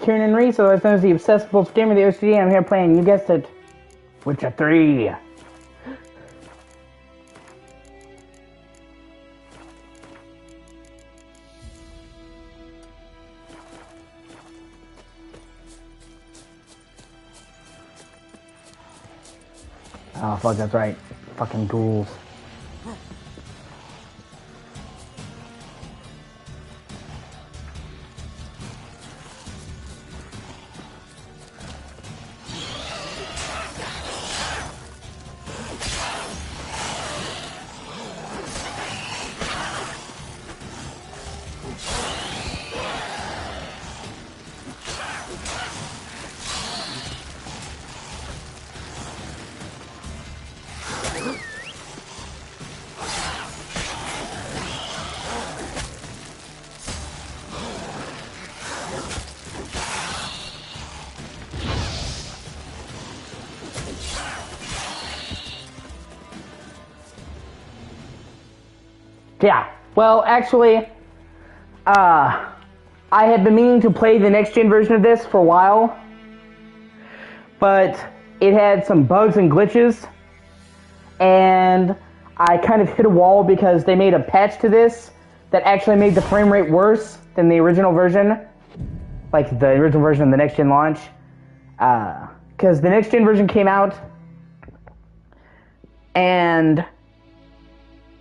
Kieran and Reese, otherwise known as the Obsessive Pulse Gamer, the O.C.G, and I'm here playing, you guessed it, Witcher 3. Oh, fuck, that's right. Fucking ghouls. Yeah, well, actually, I had been meaning to play the next-gen version of this for a while, but it had some bugs and glitches, and I kind of hit a wall because they made a patch to this that actually made the frame rate worse than the original version, like the original version of the next-gen launch, because the next-gen version came out, and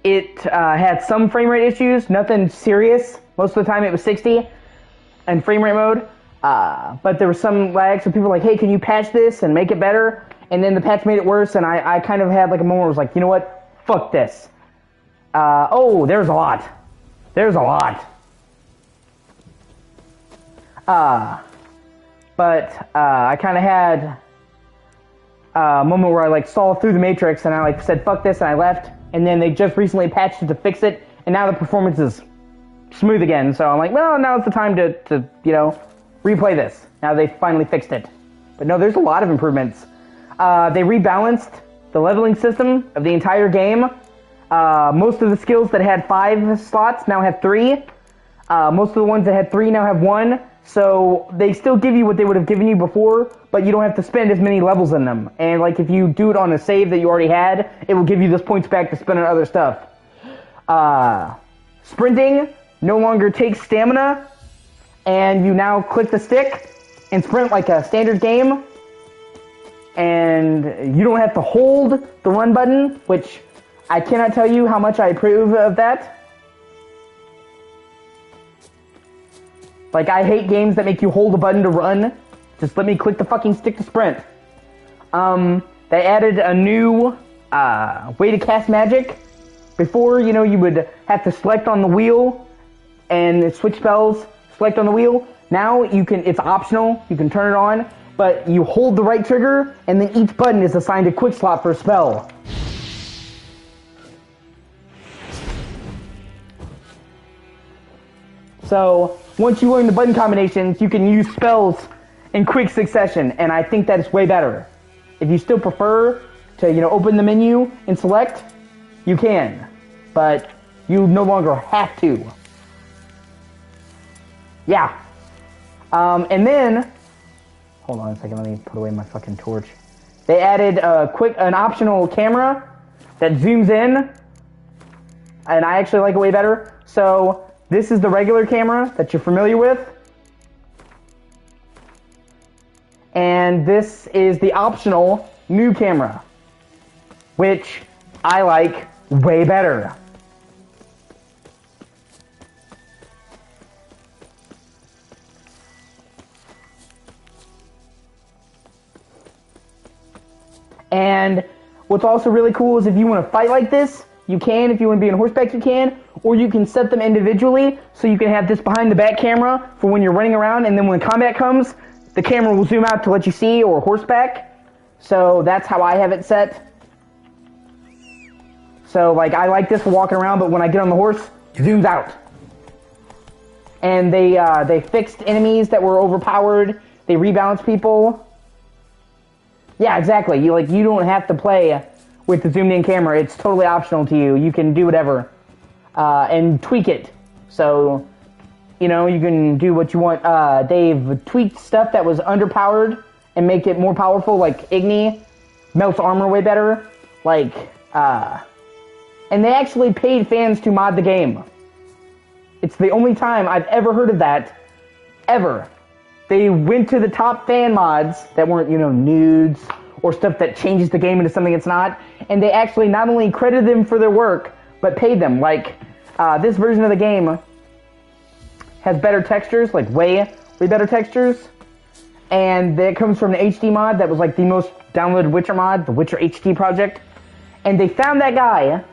it had some frame rate issues, nothing serious. Most of the time it was 60 in frame rate mode, but there was some lag, so people were like, hey, can you patch this and make it better? And then the patch made it worse, and I kind of had like a moment where I was like, you know what? Fuck this. Oh, there's a lot. There's a lot. But I kind of had a moment where I like saw through the matrix, and I like said, fuck this, and I left. And then they just recently patched it to fix it, and now the performance is smooth again. So I'm like, well, now's the time to you know, replay this. Now they finally fixed it. But no, there's a lot of improvements. They rebalanced the leveling system of the entire game. Most of the skills that had 5 slots now have 3. Most of the ones that had 3 now have 1. So they still give you what they would have given you before, but you don't have to spend as many levels in them. And like if you do it on a save that you already had, it will give you those points back to spend on other stuff. Sprinting no longer takes stamina, and you now click the stick and sprint like a standard game. And you don't have to hold the run button, which I cannot tell you how much I approve of that. Like, I hate games that make you hold a button to run. Just let me click the fucking stick to sprint. They added a new way to cast magic. Before, you know, you would have to select on the wheel and switch spells, select on the wheel. Now you can, it's optional, you can turn it on, but you hold the right trigger, and then each button is assigned a quick slot for a spell. So, once you learn the button combinations, you can use spells in quick succession, and I think that is way better. If you still prefer to, you know, open the menu and select, you can, but you no longer have to. Yeah. And then, hold on a second, let me put away my fucking torch. They added an optional camera that zooms in, and I actually like it way better. So, this is the regular camera that you're familiar with. And this is the optional new camera, which I like way better. And what's also really cool is if you want to fight like this, you can. If you want to be on horseback, you can. Or you can set them individually, so you can have this behind the back camera for when you're running around, and then when combat comes, the camera will zoom out to let you see, or horseback. So that's how I have it set. So like, I like this for walking around, but when I get on the horse, it zooms out. And they fixed enemies that were overpowered. They rebalanced people. Yeah, exactly. You don't have to play with the zoomed in camera. It's totally optional to you. You can do whatever. And tweak it. So You know, you can do what you want. They've tweaked stuff that was underpowered and make it more powerful, like Igni melts armor way better. Like, and they actually paid fans to mod the game. It's the only time I've ever heard of that, ever. They went to the top fan mods that weren't, you know, nudes or stuff that changes the game into something it's not, and they actually not only credited them for their work, but paid them. Like, this version of the game has better textures, like way better textures, and that comes from an HD mod that was like the most downloaded Witcher mod, the Witcher HD project, and they found that guy,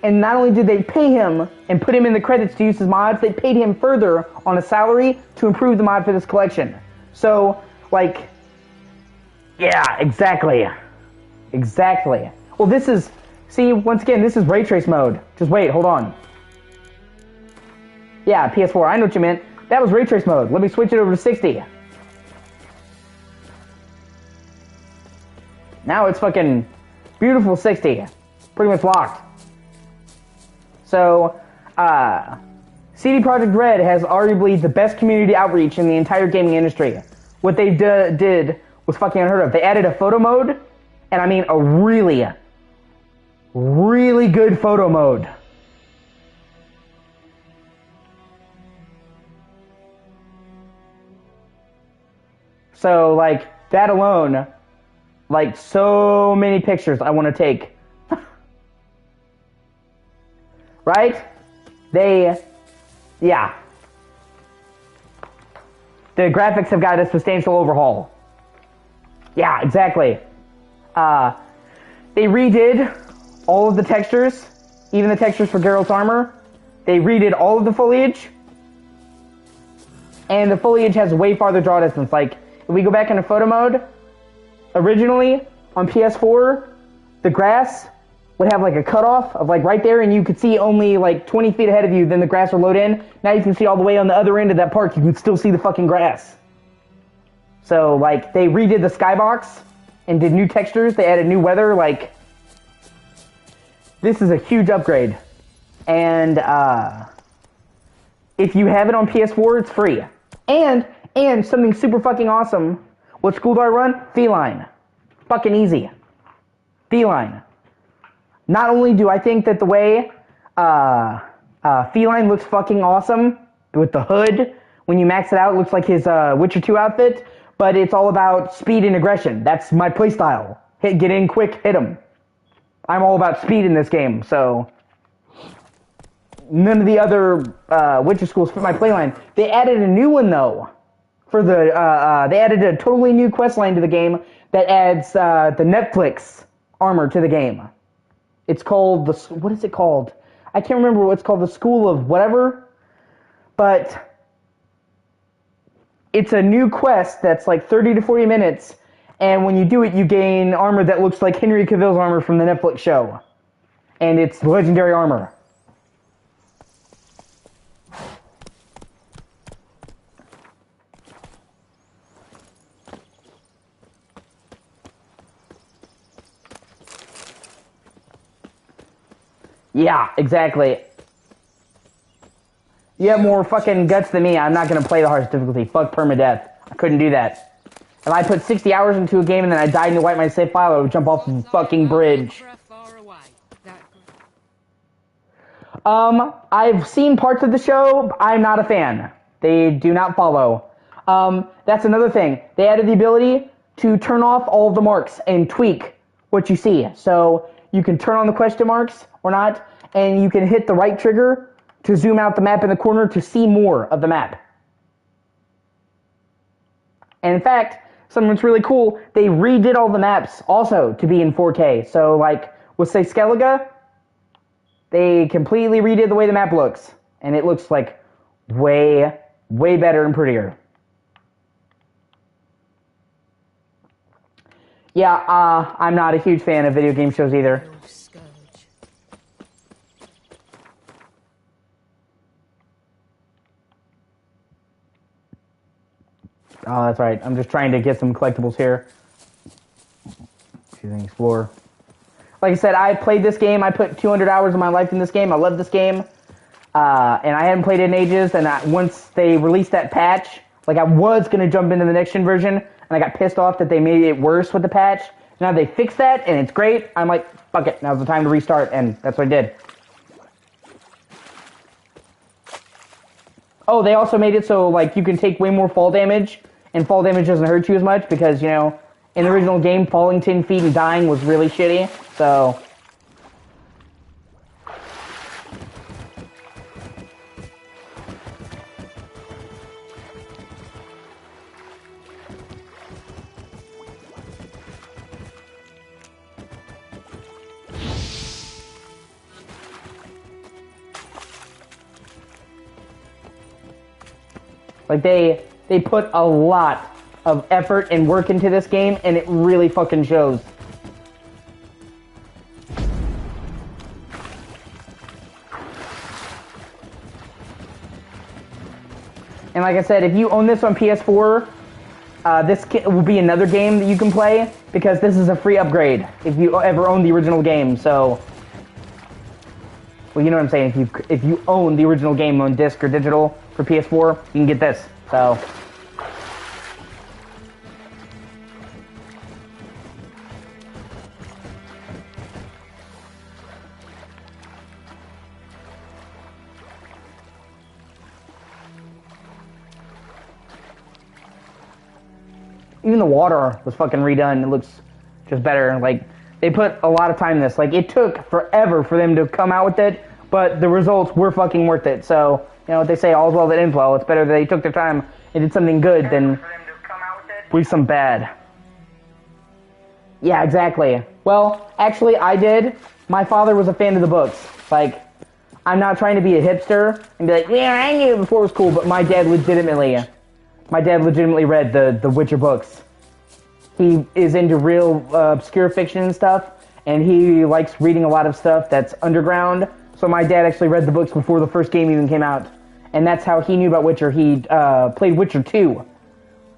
and not only did they pay him and put him in the credits to use his mods, they paid him further on a salary to improve the mod for this collection. So, like, yeah, exactly. Exactly. Well, this is, see, once again, this is ray trace mode. Just wait, hold on. Yeah, PS4, I know what you meant. That was ray trace mode. Let me switch it over to 60. Now it's fucking beautiful 60. Pretty much locked. So, CD Projekt Red has arguably the best community outreach in the entire gaming industry. What they did was fucking unheard of. They added a photo mode, and I mean a really, really good photo mode. So, like, that alone, like, so many pictures I want to take. Right? Yeah. The graphics have got a substantial overhaul. Yeah, exactly. They redid all of the textures, even the textures for Geralt's armor. They redid all of the foliage. And the foliage has way farther draw distance. Like, if we go back into photo mode, originally on PS4, the grass would have like a cutoff of like right there, and you could see only like 20 feet ahead of you, then the grass would load in. Now you can see all the way on the other end of that park, you can still see the fucking grass. So, like, they redid the skybox and did new textures, they added new weather, like, this is a huge upgrade. And, if you have it on PS4, it's free. And something super fucking awesome, what school do I run? Feline. Fucking easy. Feline. Not only do I think that the way Feline looks fucking awesome with the hood, when you max it out, it looks like his Witcher 2 outfit, but it's all about speed and aggression. That's my playstyle. Get in quick, hit him. I'm all about speed in this game, so none of the other Witcher schools fit my playline. They added a new one, though. For the they added a totally new quest line to the game that adds the Netflix armor to the game. It's called what is it called? I can't remember what it's called. The School of whatever, but it's a new quest that's like 30 to 40 minutes, and when you do it, you gain armor that looks like Henry Cavill's armor from the Netflix show, and it's legendary armor. Yeah, exactly. You have more fucking guts than me. I'm not gonna play the hardest difficulty. Fuck permadeath. I couldn't do that. If I put 60 hours into a game and then I died and wiped my save file, I would jump off the fucking bridge. I've seen parts of the show. I'm not a fan. They do not follow. That's another thing. They added the ability to turn off all of the marks and tweak what you see. So you can turn on the question marks or not, and you can hit the right trigger to zoom out the map in the corner to see more of the map. And in fact, something that's really cool, they redid all the maps also to be in 4K. So, like, with, say, Skellige, they completely redid the way the map looks. And it looks, like, way, way better and prettier. Yeah, I'm not a huge fan of video game shows either. Oh, that's right. I'm just trying to get some collectibles here. Choosing Explore. Like I said, I played this game. I put 200 hours of my life in this game. I love this game. and I hadn't played it in ages. And once they released that patch, like I was gonna jump into the next gen version, and I got pissed off that they made it worse with the patch. Now they fixed that, and it's great. I'm like, fuck it, now's the time to restart, and that's what I did. Oh, they also made it so like you can take way more fall damage, and fall damage doesn't hurt you as much because, you know, in the original game, falling 10 feet and dying was really shitty. So like they put a lot of effort and work into this game, and it really fucking shows. And like I said, if you own this on PS4, this will be another game that you can play, because this is a free upgrade if you ever own the original game. So, well, you know what I'm saying. If you own the original game on disc or digital for PS4, you can get this. So, even the water was fucking redone. It looks just better. Like, they put a lot of time in this. Like, it took forever for them to come out with it, but the results were fucking worth it. So, you know what they say, all's well that ends well. It's better that they took their time and did something good than with some bad. Yeah, exactly. Well, actually, I did. My father was a fan of the books. Like, I'm not trying to be a hipster and be like, yeah, I knew it before it was cool, but my dad legitimately read the Witcher books. He is into real obscure fiction and stuff, and he likes reading a lot of stuff that's underground. So my dad actually read the books before the first game even came out. And that's how he knew about Witcher. He played Witcher 2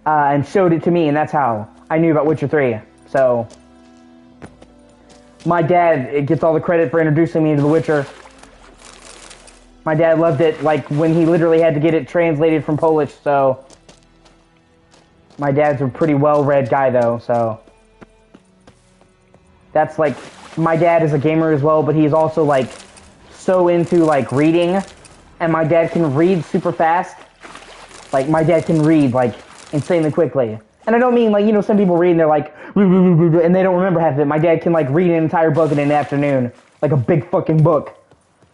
and showed it to me, and that's how I knew about Witcher 3. So my dad gets all the credit for introducing me to The Witcher. My dad loved it, like, when he literally had to get it translated from Polish, so... My dad's a pretty well-read guy, though, so... That's, like... My dad is a gamer as well, but he's also, like, so into, like, reading. And my dad can read super fast. Like, my dad can read, like, insanely quickly. And I don't mean, like, you know, some people read and they're like... And they don't remember half of it. My dad can, like, read an entire book in an afternoon. Like a big fucking book.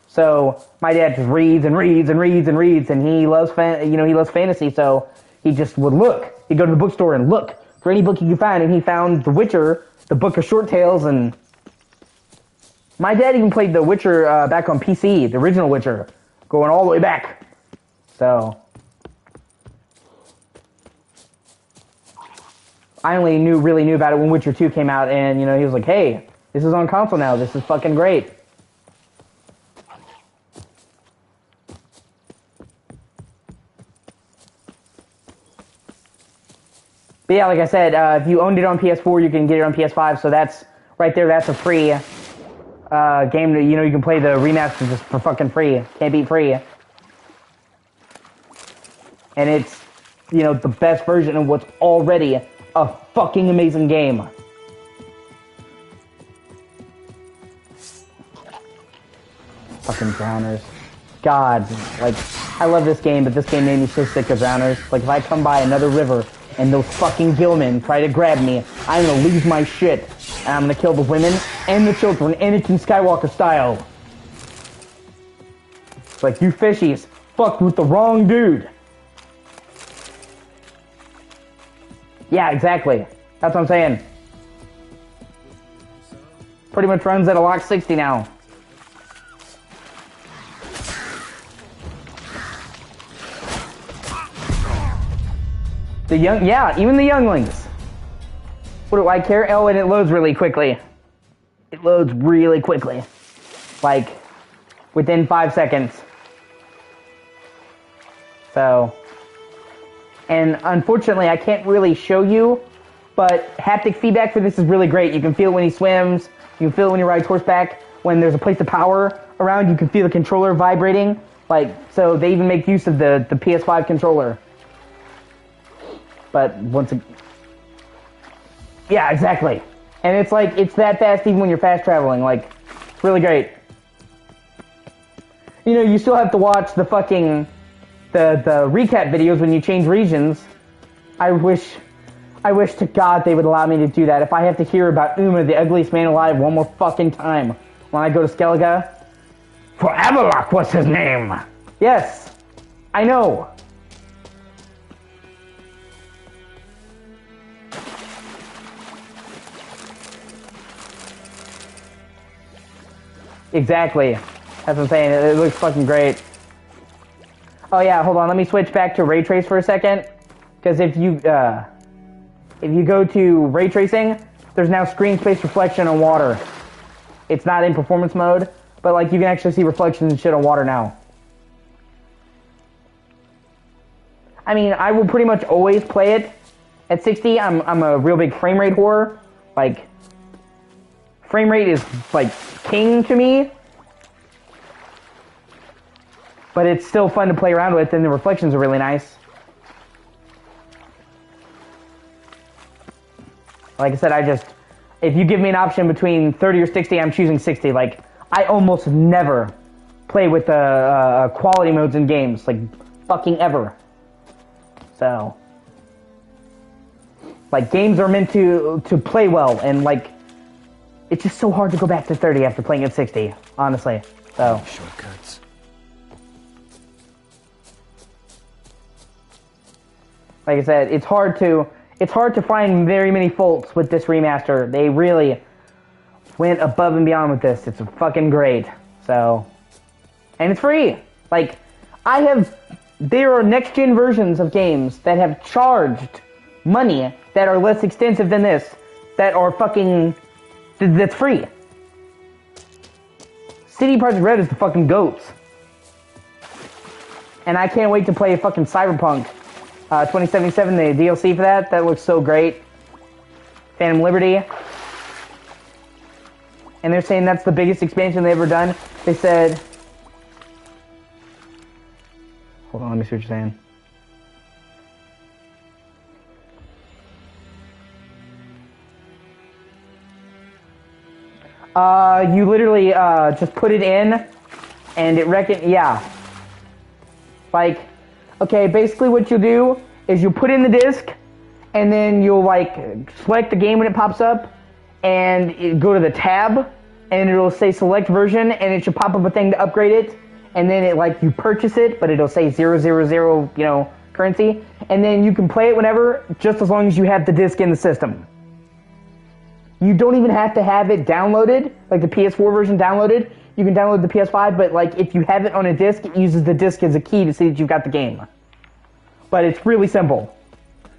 So, my dad just reads and reads and reads and reads. And he loves, he loves fantasy, so... He just would look. He'd go to the bookstore and look for any book he could find, and he found The Witcher, the Book of Short Tales, and... My dad even played The Witcher back on PC, the original Witcher, going all the way back. So... I only really knew about it when Witcher 2 came out, and, you know, he was like, hey, this is on console now, this is fucking great. But yeah, like I said, if you owned it on PS4, you can get it on PS5, so that's, right there, that's a free game that, you know, you can play the remaster just for fucking free. Can't beat free. And it's, you know, the best version of what's already a fucking amazing game. Fucking drowners. God, like, I love this game, but this game made me so sick of drowners. Like, if I come by another river and those fucking gillmen try to grab me, I'm gonna lose my shit. And I'm gonna kill the women and the children, Anakin Skywalker style. It's like, you fishies fucked with the wrong dude. Yeah, exactly. That's what I'm saying. Pretty much runs at a lock 60 now. The young, yeah, even the younglings. What do I care? Oh, and it loads really quickly. It loads really quickly. Like, within 5 seconds. So, and unfortunately, I can't really show you, but haptic feedback for this is really great. You can feel it when he swims. You can feel it when he rides horseback. When there's a place to power around, you can feel the controller vibrating. Like, so they even make use of the PS5 controller. But once again, yeah, exactly. And it's like, it's that fast even when you're fast traveling. Like, it's really great. You know, you still have to watch the fucking, the recap videos when you change regions. I wish to God they would allow me to do that. If I have to hear about Uma, the ugliest man alive, one more fucking time when I go to Skellige. For Avalok was his name. Yes, I know. Exactly. That's what I'm saying. It looks fucking great. Oh yeah, hold on. Let me switch back to ray trace for a second. Because if you go to ray tracing, there's now screen space reflection on water. It's not in performance mode, but like you can actually see reflections and shit on water now. I mean, I will pretty much always play it at 60. I'm a real big frame rate whore. Like, frame rate is like king to me. But it's still fun to play around with, and the reflections are really nice. Like I said, if you give me an option between 30 or 60, I'm choosing 60. Like, I almost never play with the quality modes in games. Like, fucking ever. So, like, games are meant to play well, and like, it's just so hard to go back to 30 after playing at 60, honestly. So. Shortcuts. Like I said, it's hard to find very many faults with this remaster. They really went above and beyond with this. It's fucking great. So, and it's free. Like, there are next-gen versions of games that have charged money that are less extensive than this, that are fucking, that's free. CD Projekt Red is the fucking goats. And I can't wait to play fucking Cyberpunk 2077, the DLC for that. That looks so great. Phantom Liberty. And they're saying that's the biggest expansion they've ever done. They said... Hold on, let me see what you're saying. You literally just put it in, and it yeah. Like, okay, basically what you'll do is you'll put in the disc, and then you'll like select the game when it pops up, and go to the tab, and it'll say select version, and it should pop up a thing to upgrade it, and then it like you purchase it, but it'll say 000, you know, currency, and then you can play it whenever, just as long as you have the disc in the system. You don't even have to have it downloaded, like the PS4 version downloaded. You can download the PS5, but like if you have it on a disc, it uses the disc as a key to see that you've got the game. But it's really simple.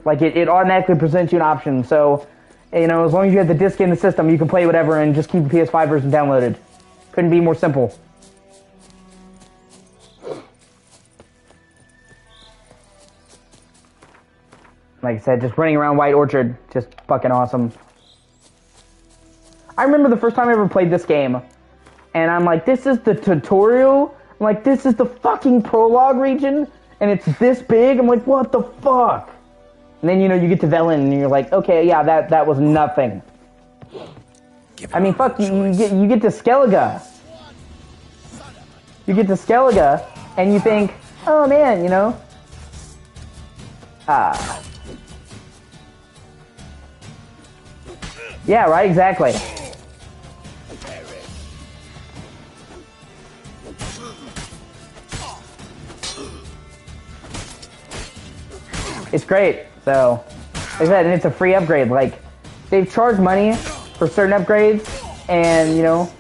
Like it automatically presents you an option. So, you know, as long as you have the disc in the system, you can play whatever and just keep the PS5 version downloaded. Couldn't be more simple. Like I said, just running around White Orchard, just fucking awesome. I remember the first time I ever played this game, and I'm like, this is the tutorial? I'm like, this is the fucking prologue region? And it's this big? I'm like, what the fuck? And then, you know, you get to Velen, and you're like, okay, yeah, that was nothing. I mean, fuck, you get to Skellige. You get to Skellige, and you think, oh man, you know, yeah, right, exactly. It's great. So, like I said, and it's a free upgrade. Like, they've charged money for certain upgrades, and, you know,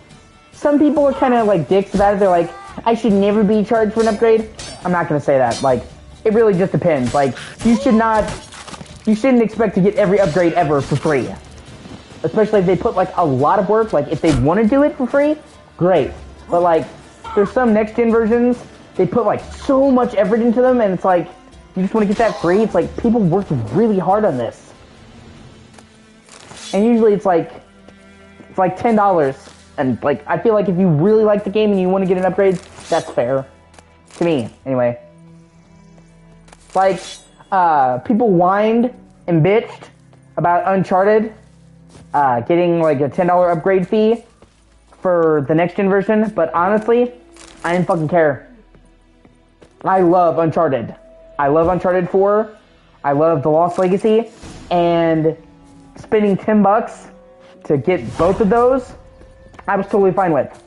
some people are kind of, like, dicks about it. They're like, I should never be charged for an upgrade. I'm not going to say that. Like, it really just depends. Like, you shouldn't expect to get every upgrade ever for free. Especially if they put, like, a lot of work. Like, if they want to do it for free, great. But, like, there's some next-gen versions, they put, like, so much effort into them, and it's like, you just want to get that free? It's like, people worked really hard on this. And usually it's like $10. And, like, I feel like if you really like the game and you want to get an upgrade, that's fair. To me, anyway. Like, people whined and bitched about Uncharted getting like a $10 upgrade fee for the next gen version, but honestly, I didn't fucking care. I love Uncharted. I love Uncharted 4. I love The Lost Legacy, and spending $10 to get both of those, I was totally fine with.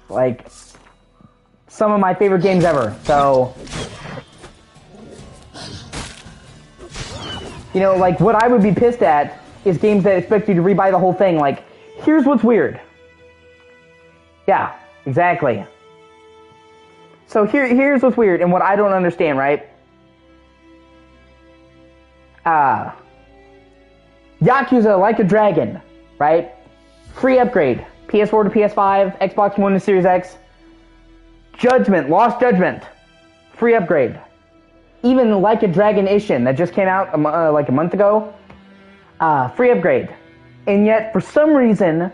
Like, some of my favorite games ever, so... You know, like, what I would be pissed at is games that expect you to rebuy the whole thing. Like, here's what's weird. Yeah, exactly. So here's what's weird and what I don't understand, right? Yakuza Like a Dragon, right? Free upgrade. PS4 to PS5, Xbox One to Series X. Judgment, Lost Judgment. Free upgrade. Even Like a Dragon Ishin that just came out like a month ago. Free upgrade. And yet, for some reason,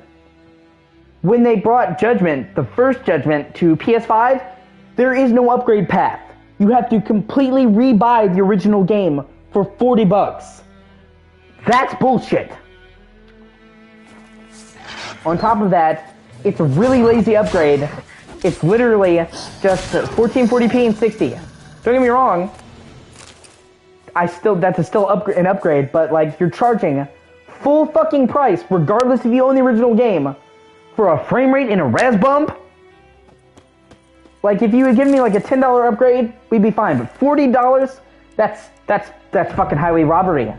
when they brought Judgment, the first Judgment, to PS5, there is no upgrade path. You have to completely rebuy the original game for $40. That's bullshit. On top of that, it's a really lazy upgrade. It's literally just 1440p and 60. Don't get me wrong. That's still an upgrade, but like you're charging full fucking price, regardless if you own the original game, for a frame rate and a res bump. Like if you had given me like a $10 upgrade, we'd be fine. But $40, that's fucking highway robbery.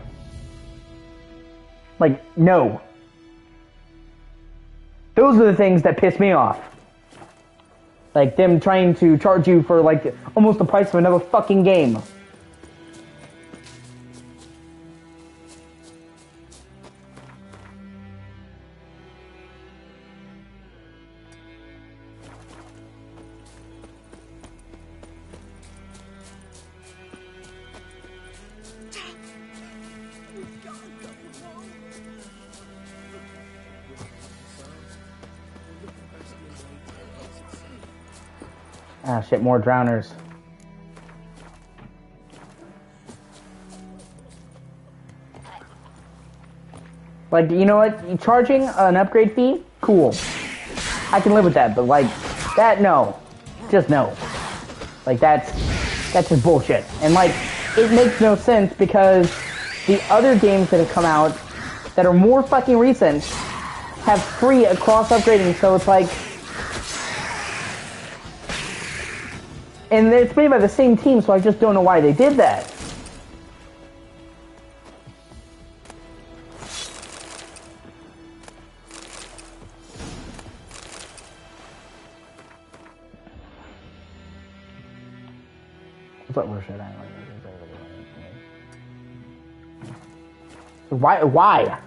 Like no. Those are the things that piss me off. Like them trying to charge you for like almost the price of another fucking game. Ah, shit, more drowners. Like, you know what? Charging an upgrade fee? Cool. I can live with that, but like, that, no. Just no. Like, that's just bullshit. And like, it makes no sense because the other games that have come out that are more fucking recent have free cross upgrading, so it's like... And it's made by the same team, so I just don't know why they did that. Where should I? Why?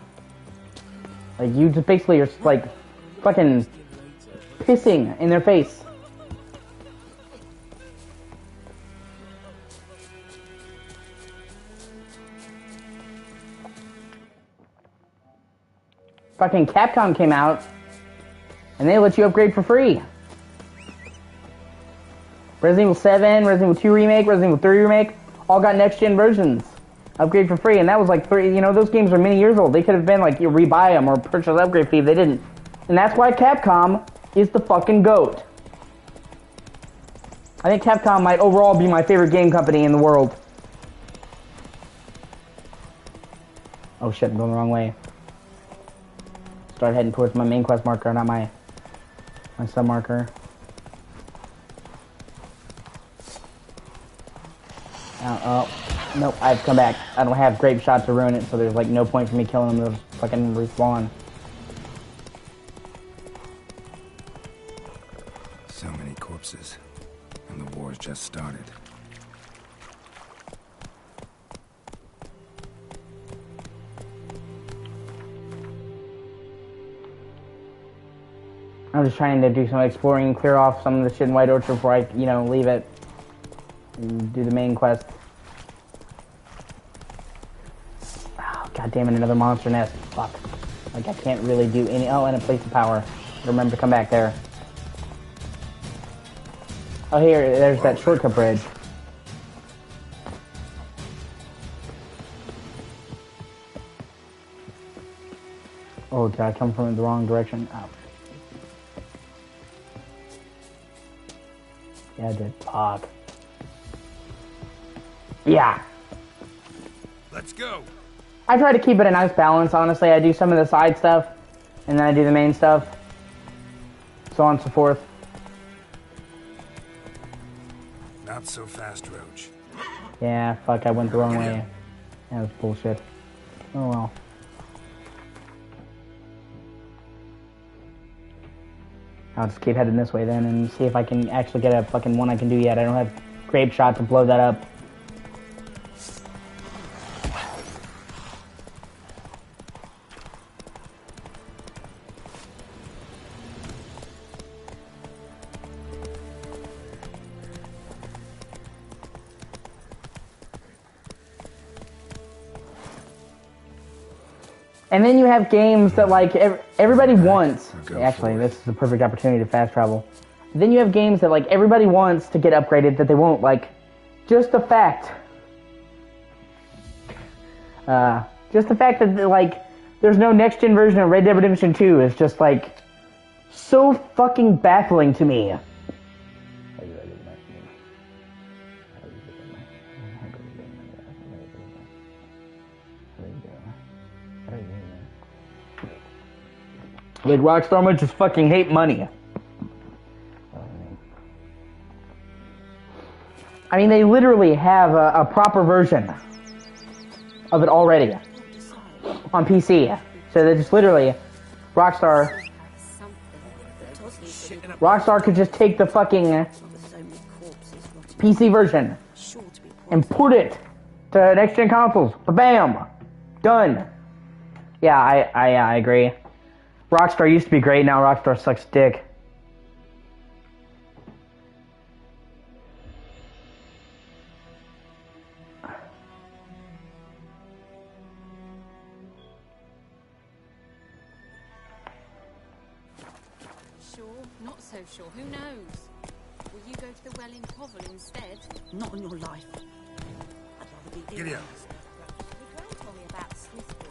Like, you just basically are like fucking pissing in their face. Fucking Capcom came out, and they let you upgrade for free. Resident Evil 7, Resident Evil 2 Remake, Resident Evil 3 Remake, all got next-gen versions. Upgrade for free, and that was like those games are many years old. They could have been like, you rebuy them or purchase upgrade fee. They didn't. And that's why Capcom is the fucking GOAT. I think Capcom might overall be my favorite game company in the world. Oh shit, I'm going the wrong way. Start heading towards my main quest marker, not my sub marker. Oh, nope, I have to come back. I don't have grape shot to ruin it, so there's like no point for me killing them. They'll fucking respawn. So many corpses, and the war's just started. I'm just trying to do some exploring and clear off some of the shit in White Orchard before I, leave it and do the main quest. Oh, God damn it, another monster nest. Fuck. Like, I can't really do any... Oh, and a place of power. Remember to come back there. Oh, here, there's that shortcut bridge. Oh, did I come from the wrong direction? Oh. Yeah, I did. Fuck. Yeah. Let's go. I try to keep it a nice balance, honestly. I do some of the side stuff, and then I do the main stuff. So on and so forth. Not so fast, Roach. Yeah, fuck, I went the wrong way. That was bullshit. Oh well. I'll just keep heading this way then and see if I can actually get a fucking one I can do yet. I don't have grape shot to blow that up. And then you have games that, like, everybody wants. Actually, this is a perfect opportunity to fast travel. Then you have games that, like, everybody wants to get upgraded that they won't. Like, just the fact. Just the fact that, like, there's no next-gen version of Red Dead Redemption 2 is just, like, so fucking baffling to me. Like, Rockstar might just fucking hate money. I mean, they literally have a proper version of it already on PC. So they just literally, Rockstar could just take the fucking PC version and put it to next-gen consoles. Bam! Done. Yeah, I agree. Rockstar used to be great, now Rockstar sucks dick. Sure, not so sure, who knows? Will you go to the well in Povel instead? Not on your life. I'd rather be ill. Giddy up. The girl told me about Smith boy.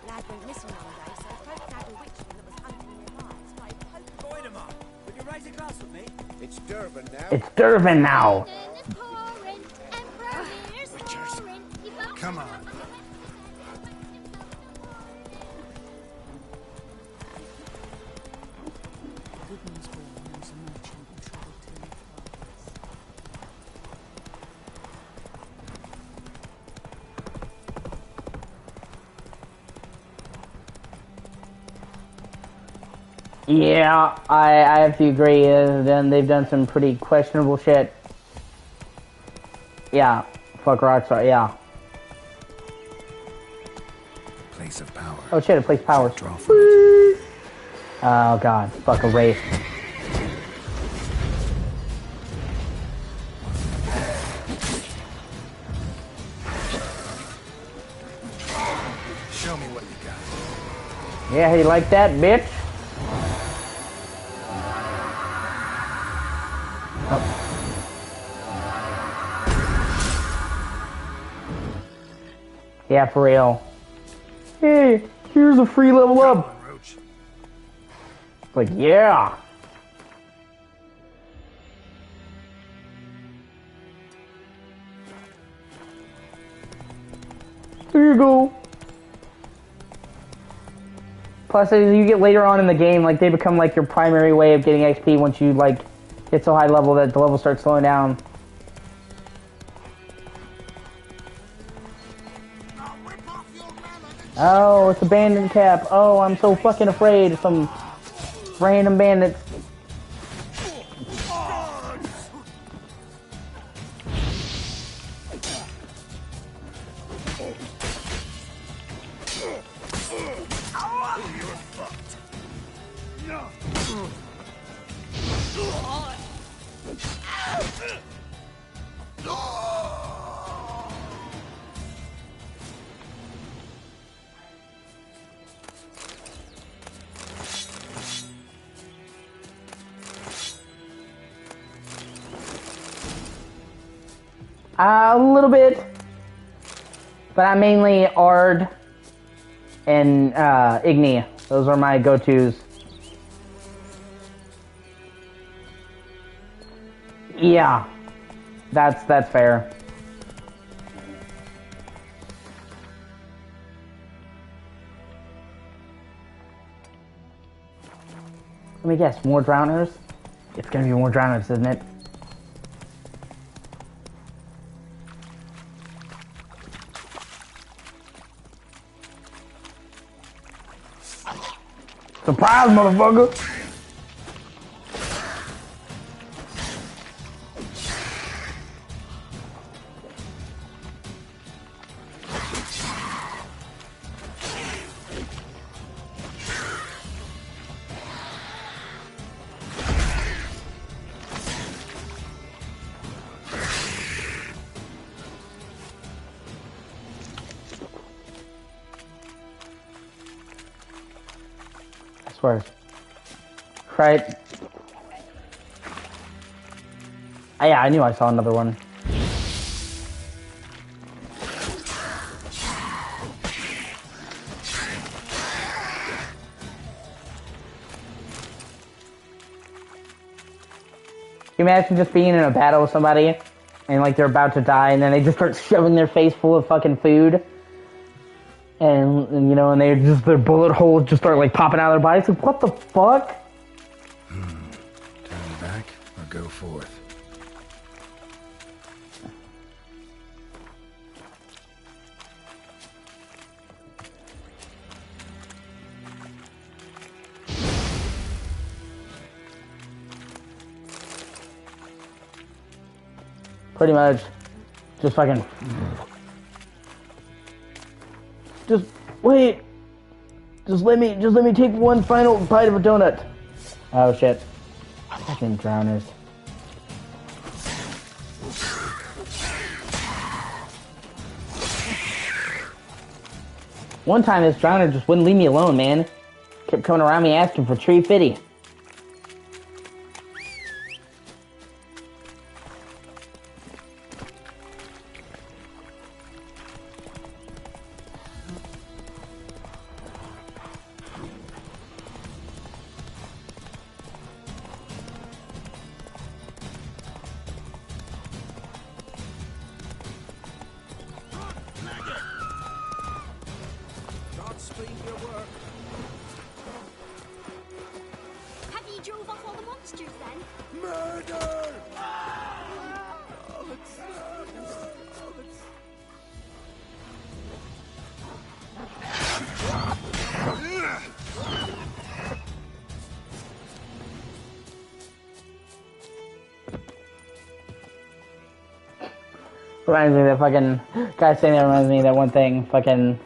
Lad went missing one day, so folk had a witchman that was hunting nearby. Started poking. Point 'em up. Would you raise a glass with me? It's Durban now. It's Durban now. Come on. Goodman's born knows a merchant in trouble till he flies. Yeah, I have to agree. Then they've done some pretty questionable shit. Yeah, fuck Rockstar. Yeah. Place of power. Oh shit, it plays powers. Draw from it. Oh god, fuck a race. Show me what you got. Yeah, you like that, bitch? Oh. Yeah, for real. Hey, here's a free level up. Come on, Roach. Like, yeah. There you go. Plus, as you get later on in the game, like, they become, like, your primary way of getting XP once you, like, get so high level that the level starts slowing down. Oh, it's a bandit cap. Oh, I'm so fucking afraid of some random bandits. A little bit. But I'm mainly Ard and Igni. Those are my go-tos. Yeah. That's fair. Let me guess, more drowners? It's gonna be more drowners, isn't it? Surprise, motherfucker! I swear. Right. Oh, yeah, I knew I saw another one. Can you imagine just being in a battle with somebody and like they're about to die and then they just start shoving their face full of fucking food? And you know, and they just, their bullet holes just start like popping out of their bodies. Like, what the fuck? Turn back or go forth? Pretty much. Just fucking... Just wait. Just let me take one final bite of a donut. Oh shit. Fucking drowners. One time this drowner just wouldn't leave me alone, man. Kept coming around me asking for tree fitty. Godspeed your work. Have you drove off all the monsters then? Murder! Reminds me of that fucking guy saying that reminds me of that one thing. Fucking,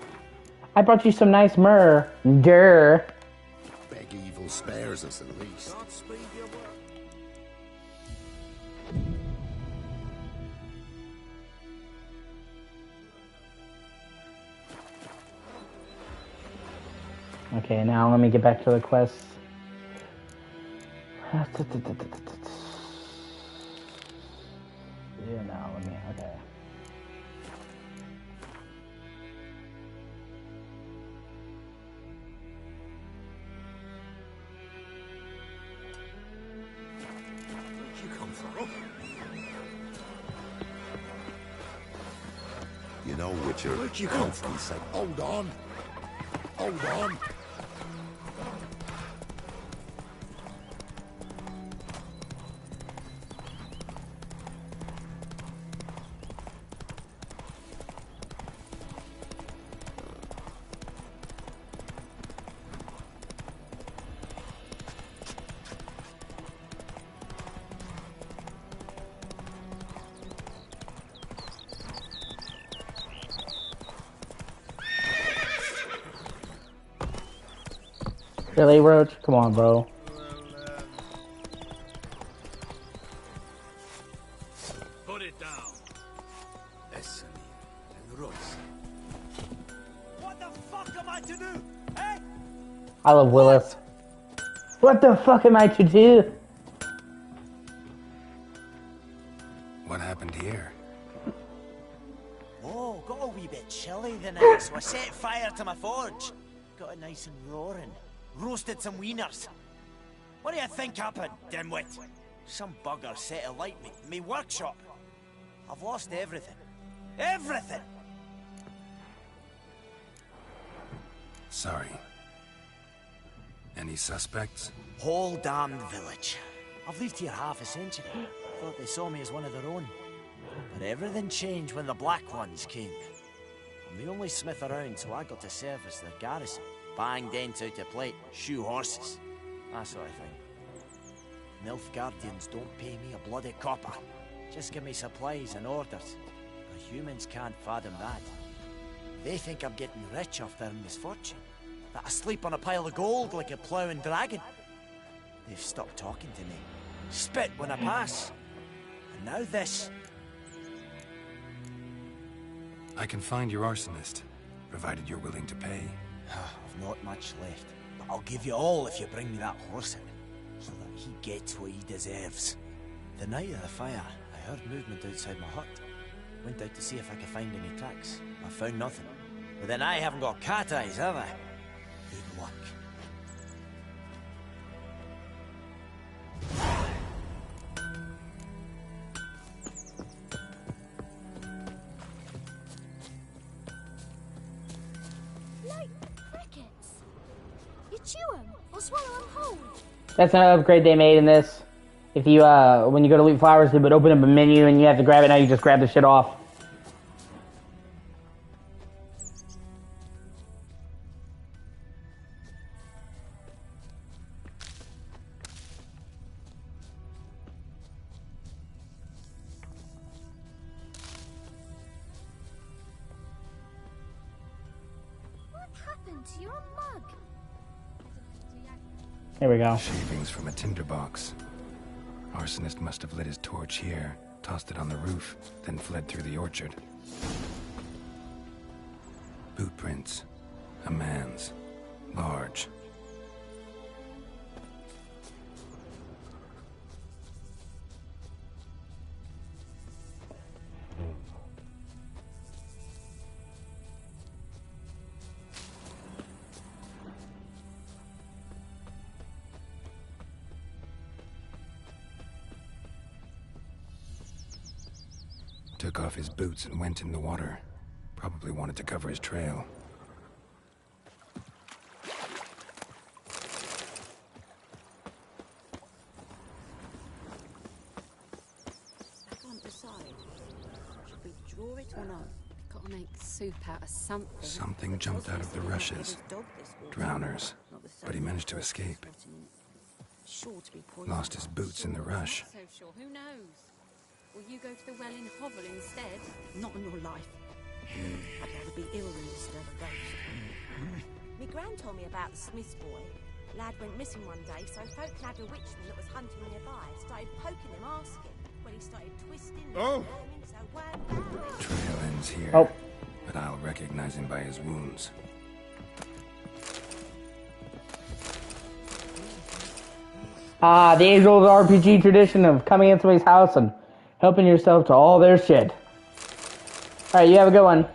I brought you some nice myrrh. Durr. Beg evil spares us at least. Godspeed your work. Okay, now let me get back to the quest. Yeah, now let me, okay. Where'd you come from? You know, Witcher. Where'd you come from? He said, hold on. Hold on. Really, Roach? Come on, bro. Put it down. What the fuck am I to do? Eh? I love Willis. What the fuck am I to do? What happened here? wee bit chilly the night, so I set fire to my forge. Got it nice and roaring. Roasted some wieners. What do you think happened, dimwit? Some bugger set alight me workshop. I've lost everything. Everything! Sorry. Any suspects? Whole damned village. I've lived here half a century. Thought they saw me as one of their own. But everything changed when the Black Ones came. I'm the only smith around, so I got to serve as their garrison. Bang dents out of plate, shoe horses. That sort of thing. Milf Guardians don't pay me a bloody copper. Just give me supplies and orders. The humans can't fathom that. They think I'm getting rich off their misfortune. That I sleep on a pile of gold like a ploughing dragon. They've stopped talking to me. Spit when I pass. And now this. I can find your arsonist, provided you're willing to pay. I've not much left, but I'll give you all if you bring me that horse out, so that he gets what he deserves. The night of the fire, I heard movement outside my hut. Went out to see if I could find any tracks. I found nothing. But then I haven't got cat eyes, have I? Good luck. Like crickets. You chew them or swallow them whole. That's another upgrade they made in this. If you, when you go to loot flowers, it would open up a menu and you have to grab it. Now you just grab the shit off. What happened to your mug? There we go. Shavings from a tinderbox. Arsonist must have lit his torch here, tossed it on the roof, then fled through the orchard. Boot prints. A man's. Large. Took off his boots and went in the water. Probably wanted to cover his trail. I can't decide. Should we draw it or not? Gotta make soup out of something. Something jumped out of the rushes. Drowners. But he managed to escape. Sure to be poison. Lost his boots in the rush. So sure, who knows? Will you go to the well in Hovel instead? Not in your life. I'd rather be ill than disturb a ghost. My gran told me about the Smith's boy. Lad went missing one day, so folk nabbed a witchman that was hunting nearby. Started poking him, asking. When he started twisting, so word Trail ends here. Oh. But I'll recognize him by his wounds. Ah, the age-old RPG tradition of coming into somebody's house and helping yourself to all their shit. Alright, you have a good one.